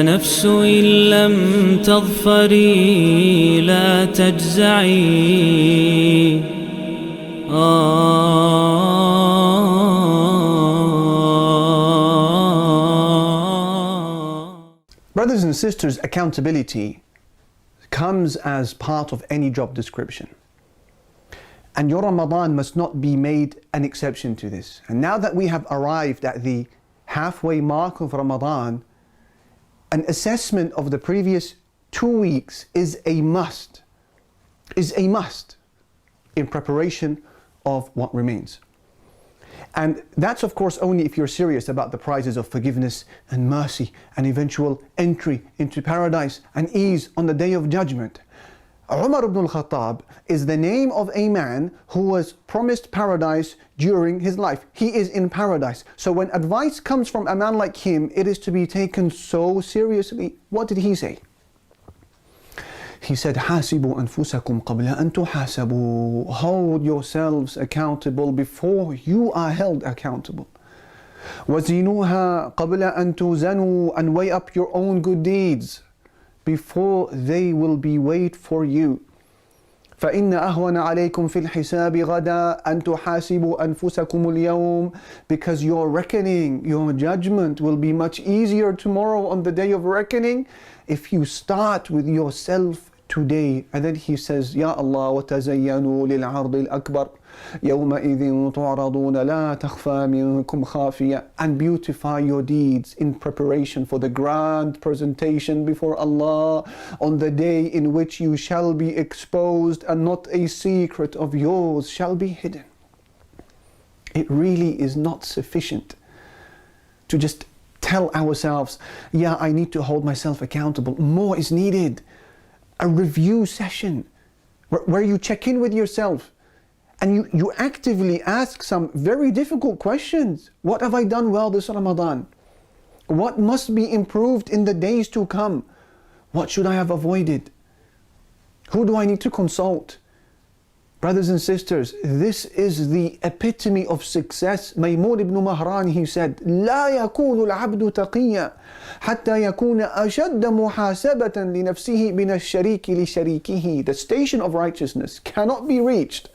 يا نفس إن لم تظفري لا تجزعي. Brothers and sisters, accountability comes as part of any job description. And your Ramadan must not be made an exception to this. And now that we have arrived at the halfway mark of Ramadan, an assessment of the previous 2 weeks is a must in preparation of what remains. And that's of course only if you're serious about the prizes of forgiveness and mercy and eventual entry into paradise and ease on the Day of Judgment. Umar ibn al-Khattab is the name of a man who was promised paradise during his life. He is in paradise. So when advice comes from a man like him, it is to be taken so seriously. What did he say? He said, حَاسِبُوا أَنفُسَكُمْ قَبْلَ أَن تُحَاسَبُوا. Hold yourselves accountable before you are held accountable. وَزِنُوهَا قَبْلَ أَن تُوزَنُوا. And weigh up your own good deeds before they will be weighed for you. فَإِنَّ أَهْوَنَ عَلَيْكُمْ فِي الْحِسَابِ غَدًا أَن تُحَاسِبُوا أَنفُسَكُمُ الْيَوْمِ. Because your reckoning, your judgment will be much easier tomorrow on the day of reckoning if you start with yourself today. And then he says, Ya Allah, وَتَزَيَّنُوا لِلْعَرْضِ الْأَكْبَرِ يَوْمَئِذٍ تُعْرَضُونَ لَا تَخْفَى مِنكُمْ خَافِيَةٌ. And beautify your deeds in preparation for the grand presentation before Allah on the day in which you shall be exposed and not a secret of yours shall be hidden. It really is not sufficient to just tell ourselves, yeah, I need to hold myself accountable. More is needed. A review session where you check in with yourself and you actively ask some very difficult questions. What have I done well this Ramadan? What must be improved in the days to come? What should I have avoided? Who do I need to consult? Brothers and sisters, this is the epitome of success. Maymun ibn Mahran, he said, لا يكون العبد تقيا حتى يكون أشد محاسبة لنفسه من الشريك لشريكه. The station of righteousness cannot be reached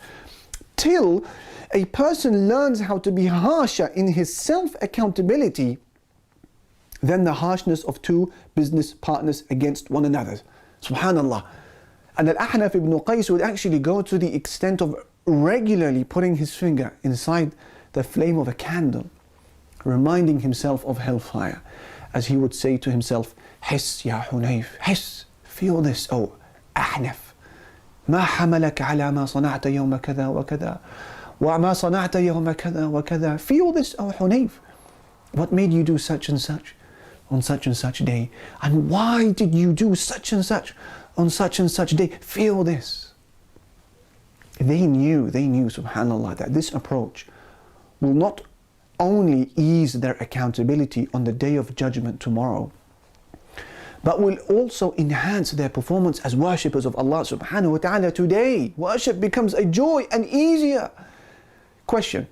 till a person learns how to be harsher in his self-accountability than the harshness of two business partners against one another. Subhanallah. And Al-Ahnaf ibn Qais would actually go to the extent of regularly putting his finger inside the flame of a candle, reminding himself of hellfire, as he would say to himself, Hiss ya Hunayf, hiss, feel this, oh Ahnaf. ما حملك على ما صنعت يوم كذا وكذا وما صنعت يوم كذا وكذا. Feel this, oh Hunayf. What made you do such and such on such and such day? And why did you do such and such on such and such day? Feel this. They knew, subhanallah, that this approach will not only ease their accountability on the Day of Judgment tomorrow, but will also enhance their performance as worshippers of Allah subhanahu wa ta'ala today. Worship becomes a joy and easier. Question: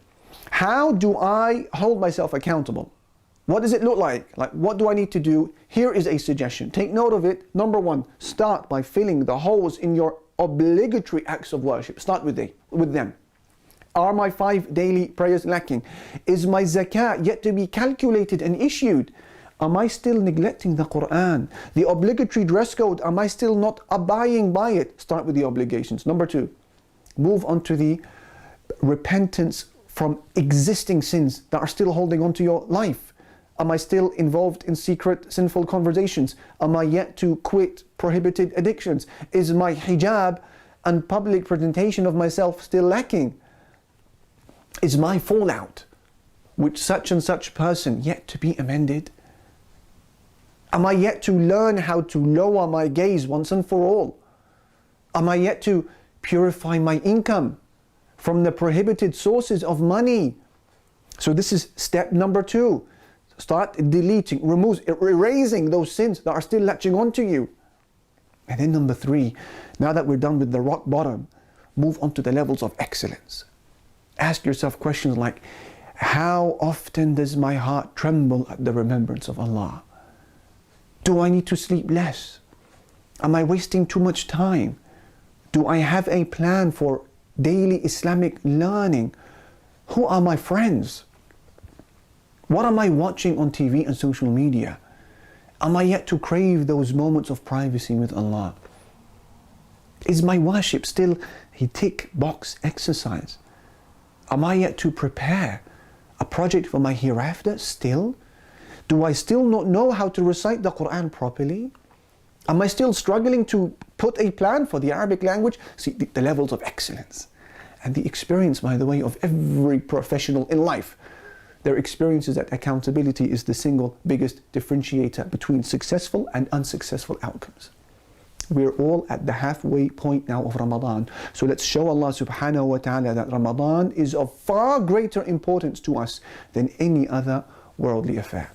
how do I hold myself accountable? What does it look like? Like, what do I need to do? Here is a suggestion. Take note of it. Number one, start by filling the holes in your obligatory acts of worship. Start with them. Are my 5 daily prayers lacking? Is my zakah yet to be calculated and issued? Am I still neglecting the Quran? The obligatory dress code, am I still not abiding by it? Start with the obligations. Number two, move on to the repentance from existing sins that are still holding on to your life. Am I still involved in secret sinful conversations? Am I yet to quit prohibited addictions? Is my hijab and public presentation of myself still lacking? Is my fallout with such and such person yet to be amended? Am I yet to learn how to lower my gaze once and for all? Am I yet to purify my income from the prohibited sources of money? So this is step number 2. Start deleting, erasing those sins that are still latching onto you. And then number 3, now that we're done with the rock bottom, move on to the levels of excellence. Ask yourself questions like, how often does my heart tremble at the remembrance of Allah? Do I need to sleep less? Am I wasting too much time? Do I have a plan for daily Islamic learning? Who are my friends? What am I watching on TV and social media? Am I yet to crave those moments of privacy with Allah? Is my worship still a tick box exercise? Am I yet to prepare a project for my hereafter still? Do I still not know how to recite the Quran properly? Am I still struggling to put a plan for the Arabic language? See, the levels of excellence and the experience, by the way, of every professional in life. Their experience is that accountability is the single biggest differentiator between successful and unsuccessful outcomes. We're all at the halfway point now of Ramadan. So let's show Allah subhanahu wa ta'ala that Ramadan is of far greater importance to us than any other worldly affair.